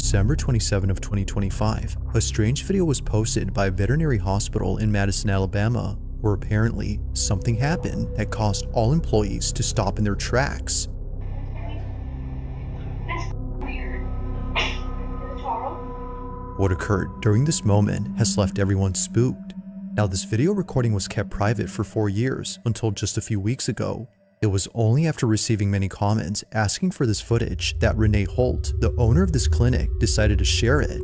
December 27 of 2025, a strange video was posted by a veterinary hospital in Madison, Alabama, where apparently something happened that caused all employees to stop in their tracks. What occurred during this moment has left everyone spooked. Now, this video recording was kept private for 4 years until just a few weeks ago. It was only after receiving many comments asking for this footage that Renee Holt, the owner of this clinic, decided to share it,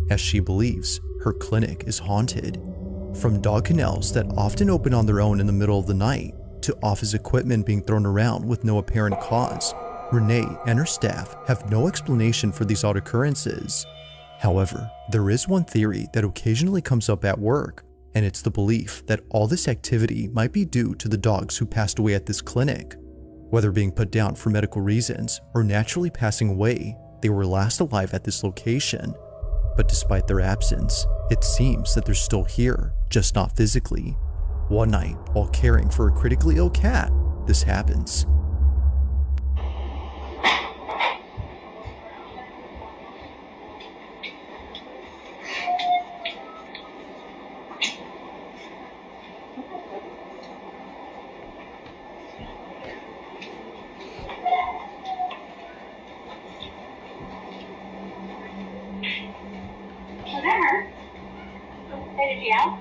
as she believes her clinic is haunted. From dog kennels that often open on their own in the middle of the night, to office equipment being thrown around with no apparent cause, Renee and her staff have no explanation for these odd occurrences. However, there is one theory that occasionally comes up at work, and it's the belief that all this activity might be due to the dogs who passed away at this clinic. Whether being put down for medical reasons or naturally passing away, they were last alive at this location. But despite their absence, it seems that they're still here, just not physically. One night, while caring for a critically ill cat, this happens. Hey, did you know?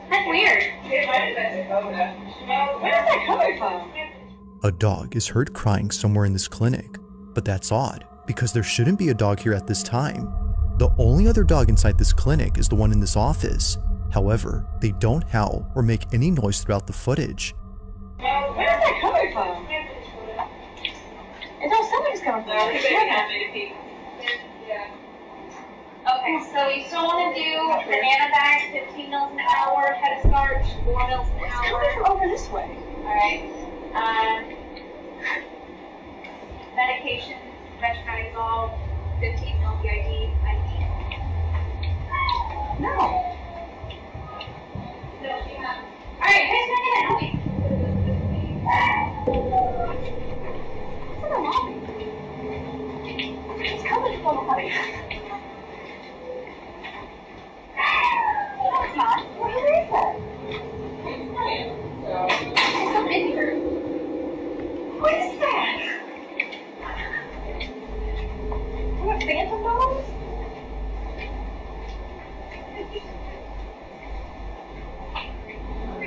That's weird. Where is that coming from? A dog is heard crying somewhere in this clinic, but that's odd because there shouldn't be a dog here at this time. The only other dog inside this clinic is the one in this office. However, they don't howl or make any noise throughout the footage. Where is that coming from? It's all something's coming from. Okay, so you still want to do banana bags, 15 mils an hour, head of starch, 4 mils an hour. Over this way. Alright. Medication, metronidazole, 15 mil BID, IV. No. Alright, guys, bring it in. Help me. What's in the lobby? It's coming from the lobby. What is that? What, phantom dogs?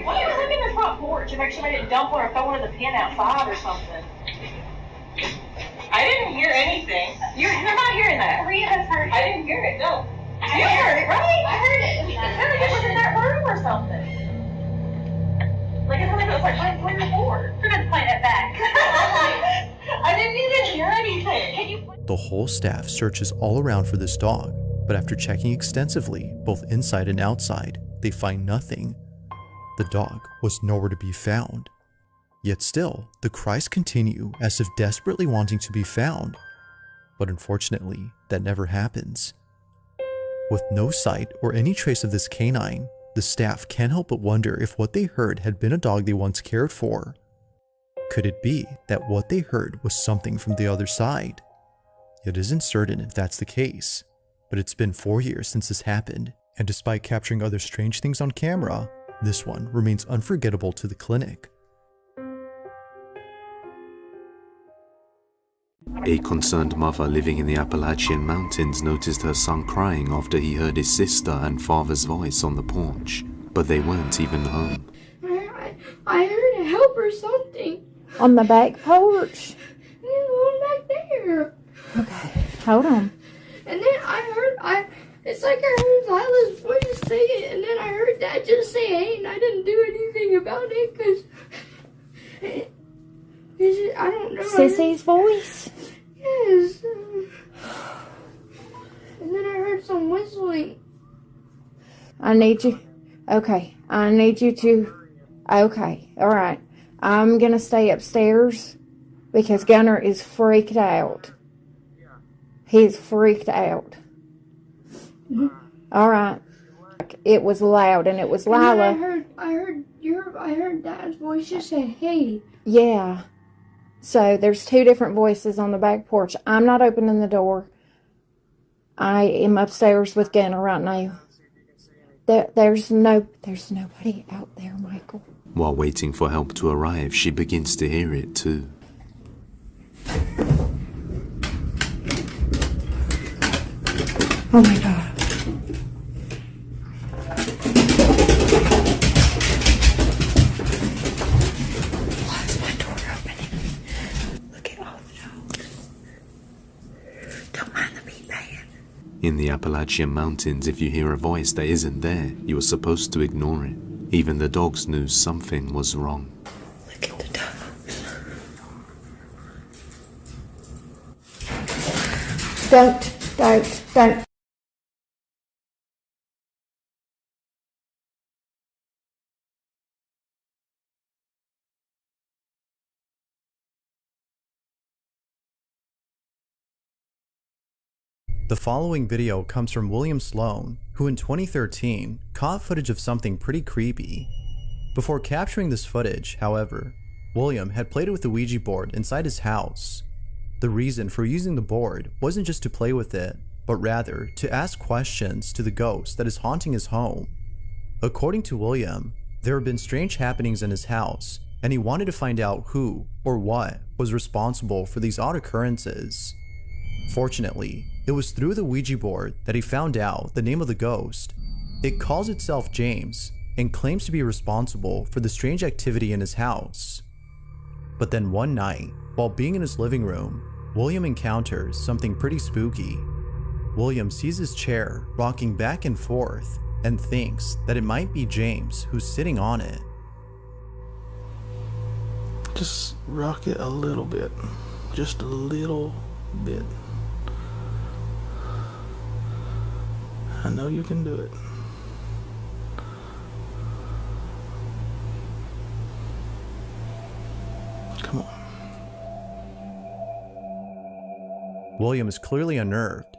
Why are you looking at the front porch to make sure I didn't dump one or throw one in the pen outside or something? I didn't hear anything. You're not hearing that. 3 of us heard it. I didn't hear it, no. You heard it, right? I heard it. It was in that room or something. Like it's like it was like right where the board. We're gonna play it back. I didn't even hear anything. Can you? The whole staff searches all around for this dog, but after checking extensively, both inside and outside, they find nothing. The dog was nowhere to be found. Yet still, the cries continue as if desperately wanting to be found. But unfortunately, that never happens. With no sight or any trace of this canine, the staff can't help but wonder if what they heard had been a dog they once cared for. Could it be that what they heard was something from the other side? It isn't certain if that's the case, but it's been 4 years since this happened, and despite capturing other strange things on camera, this one remains unforgettable to the clinic. A concerned mother living in the Appalachian Mountains noticed her son crying after he heard his sister and father's voice on the porch, but they weren't even home. I heard a help or something. On the back porch? There's one back there. Okay, hold on. And then it's like I heard Lila's voice say it, and then I heard Dad just say hey, and I didn't do anything about it because I don't know. Sissy's voice? Yes. And then I heard some whistling. I need you to, okay, alright. I'm gonna stay upstairs because Gunner is freaked out. He's freaked out. Alright. It was loud and it was Lila. I heard Dad's voice just say hey. Yeah. So there's two different voices on the back porch. I'm not opening the door. I am upstairs with Gunner right now. There's nobody out there, Michael. While waiting for help to arrive, she begins to hear it too. Oh my God. Why is my door opening? Look at all the dogs. Don't mind the meat bag. In the Appalachian Mountains, if you hear a voice that isn't there, you are supposed to ignore it. Even the dogs knew something was wrong. Look at the dogs. Don't. The following video comes from William Sloan, who in 2013 caught footage of something pretty creepy. Before capturing this footage, however, William had played with the Ouija board inside his house. The reason for using the board wasn't just to play with it, but rather to ask questions to the ghost that is haunting his home. According to William, there have been strange happenings in his house, and he wanted to find out who or what was responsible for these odd occurrences. Fortunately, it was through the Ouija board that he found out the name of the ghost. It calls itself James and claims to be responsible for the strange activity in his house. But then one night, while being in his living room, William encounters something pretty spooky. William sees his chair rocking back and forth and thinks that it might be James who's sitting on it. Just rock it a little bit. Just a little bit. I know you can do it. Come on. William is clearly unnerved,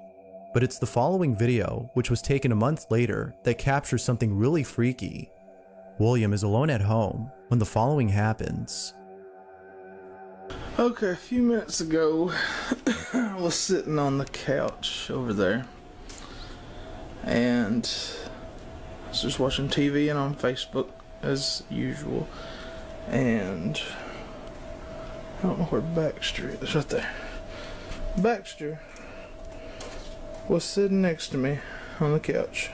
but it's the following video, which was taken a month later, that captures something really freaky. William is alone at home when the following happens. Okay, a few minutes ago, I was sitting on the couch over there, and I was just watching TV and on Facebook as usual, and I don't know where Baxter is. Right there. Baxter was sitting next to me on the couch,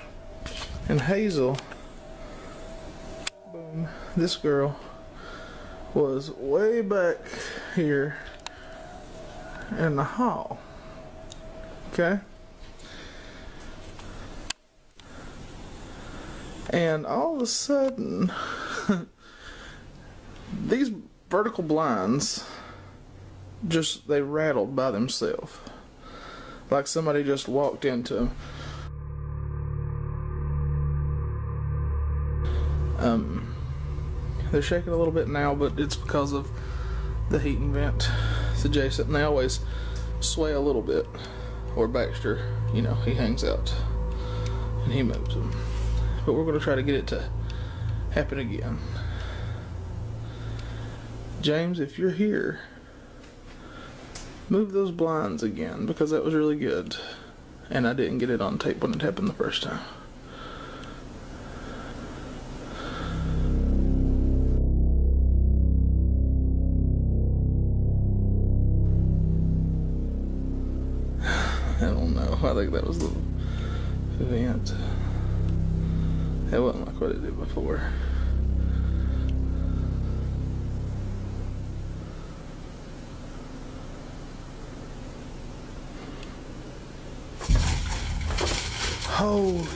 and Hazel, boom, this girl, was way back here in the hall. Okay? And all of a sudden, these vertical blinds they rattled by themselves. Like somebody just walked into them. They're shaking a little bit now, but it's because of the heating vent. It's adjacent, and they always sway a little bit. Or Baxter, he hangs out and he moves them. But we're going to try to get it to happen again. James, if you're here, move those blinds again, because that was really good. And I didn't get it on tape when it happened the first time. I don't know. I think that was the vent. It wasn't like what it did before. Holy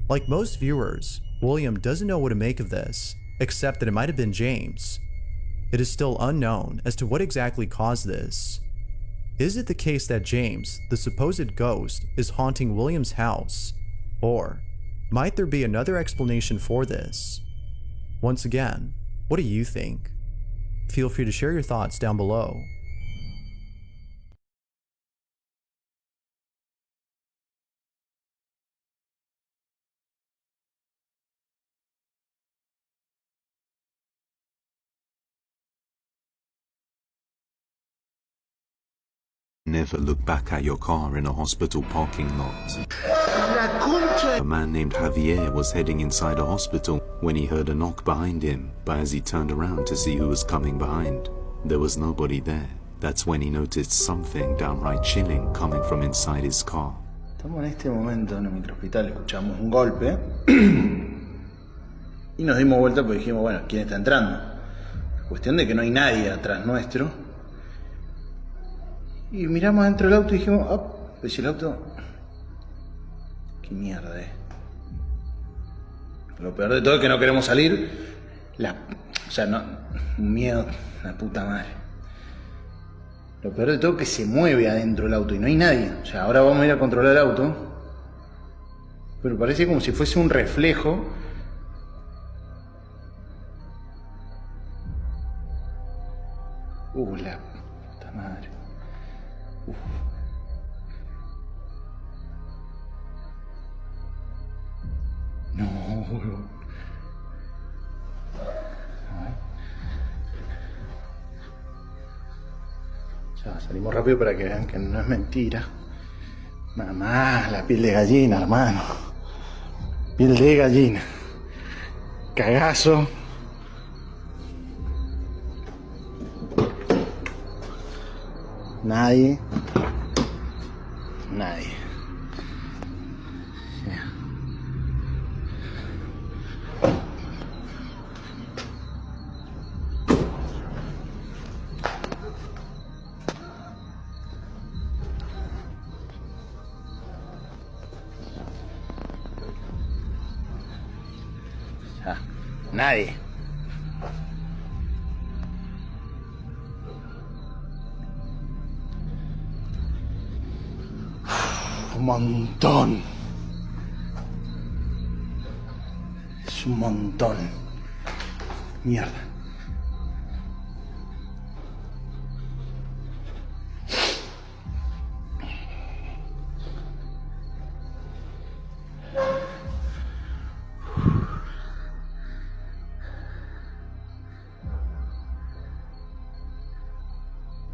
Like most viewers, William doesn't know what to make of this, except that it might have been James. It is still unknown as to what exactly caused this. Is it the case that James, the supposed ghost, is haunting William's house? Or might there be another explanation for this? Once again, what do you think? Feel free to share your thoughts down below. Never look back at your car in a hospital parking lot. A man named Javier was heading inside a hospital when he heard a knock behind him, but as he turned around to see who was coming behind, there was nobody there. That's when he noticed something downright chilling coming from inside his car. Estamos en este momento en el microhospital, escuchamos un golpe y nos dimos vuelta porque dijimos, bueno, ¿quién está entrando? Cuestión de que no hay nadie atrás nuestro. Y miramos dentro del auto y dijimos, oh, pues el auto, qué mierda es. Lo peor de todo es que no queremos salir. O sea, no, un miedo, la puta madre. Lo peor de todo es que se mueve adentro del auto y no hay nadie. O sea, ahora vamos a ir a controlar el auto. Pero parece como si fuese un reflejo. La puta madre. No, boludo. Ya, salimos rápido para que vean que no es mentira. Mamá, la piel de gallina, hermano. Piel de gallina. Cagazo. Nadie. Nadie. Un montón. Es un montón. Mierda.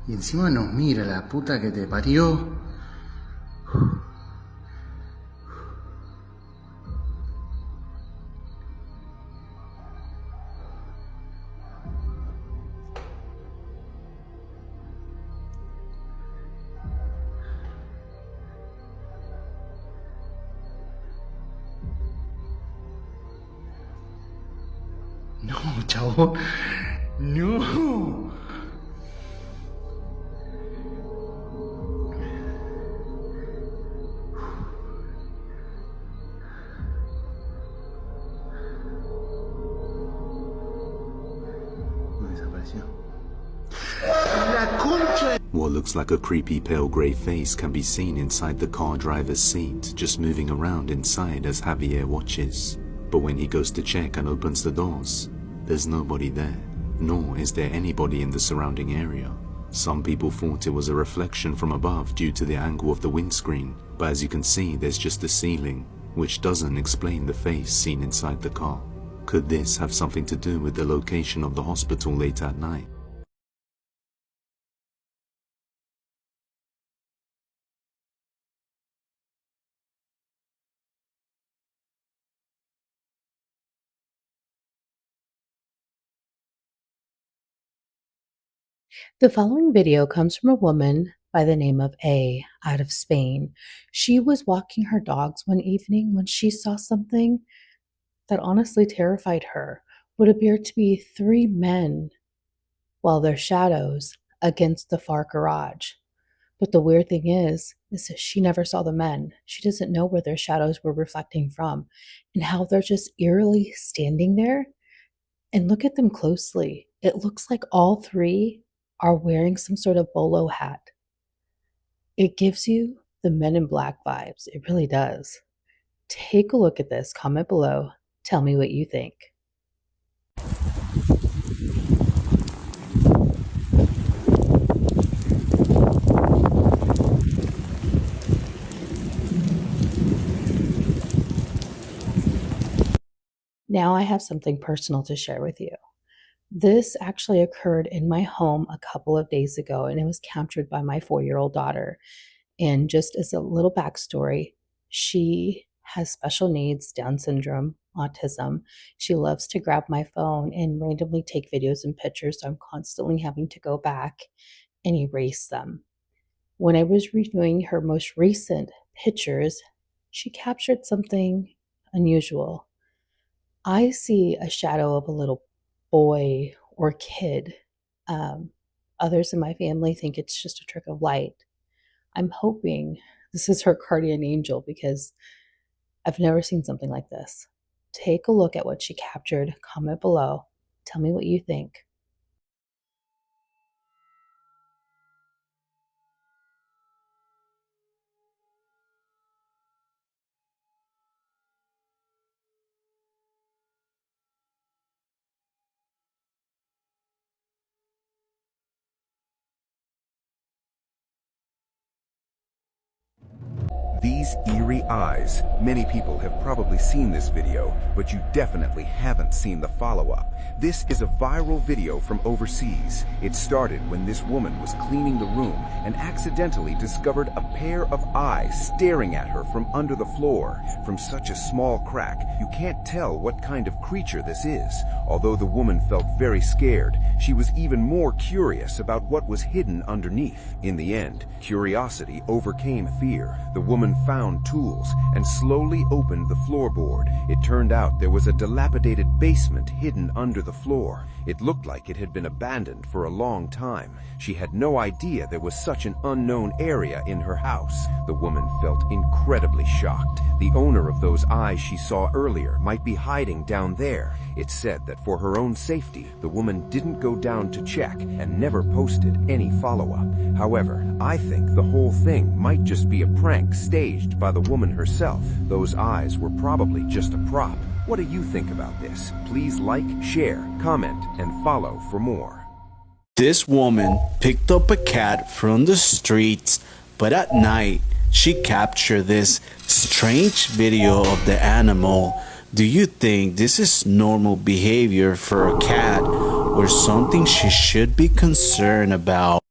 Y encima nos mira la puta que te parió. No, chavo. No. What looks like a creepy pale grey face can be seen inside the car driver's seat, just moving around inside as Javier watches. But when he goes to check and opens the doors, there's nobody there, nor is there anybody in the surrounding area. Some people thought it was a reflection from above due to the angle of the windscreen, but as you can see, there's just the ceiling, which doesn't explain the face seen inside the car. Could this have something to do with the location of the hospital late at night? The following video comes from a woman by the name of A out of Spain. She was walking her dogs one evening when she saw something that honestly terrified her. What appeared to be 3 men, while their shadows against the far garage. But the weird thing is that she never saw the men. She doesn't know where their shadows were reflecting from and how they're just eerily standing there. And look at them closely. It looks like all 3 are wearing some sort of bolo hat. It gives you the Men in Black vibes. It really does. Take a look at this. Comment below. Tell me what you think. Now I have something personal to share with you. This actually occurred in my home a couple of days ago, and it was captured by my 4-year-old daughter. And just as a little backstory, she has special needs, Down syndrome, autism. She loves to grab my phone and randomly take videos and pictures, so I'm constantly having to go back and erase them. When I was reviewing her most recent pictures, she captured something unusual. I see a shadow of a little boy or kid. Others in my family think it's just a trick of light. I'm hoping this is her guardian angel because I've never seen something like this. Take a look at what she captured. Comment below. Tell me what you think. These eerie eyes. Many people have probably seen this video, but you definitely haven't seen the follow-up. This is a viral video from overseas. It started when this woman was cleaning the room and accidentally discovered a pair of eyes staring at her from under the floor. From such a small crack, you can't tell what kind of creature this is. Although the woman felt very scared, she was even more curious about what was hidden underneath. In the end, curiosity overcame fear. The woman found tools and slowly opened the floorboard. It turned out there was a dilapidated basement hidden under the floor. It looked like it had been abandoned for a long time. She had no idea there was such an unknown area in her house. The woman felt incredibly shocked. The owner of those eyes she saw earlier might be hiding down there. It said that for her own safety, the woman didn't go down to check and never posted any follow-up. However, I think the whole thing might just be a prank staged by the woman herself. Those eyes were probably just a prop. What do you think about this? Please like, share, comment, and follow for more. This woman picked up a cat from the streets, but at night she captured this strange video of the animal. Do you think this is normal behavior for a cat or something she should be concerned about?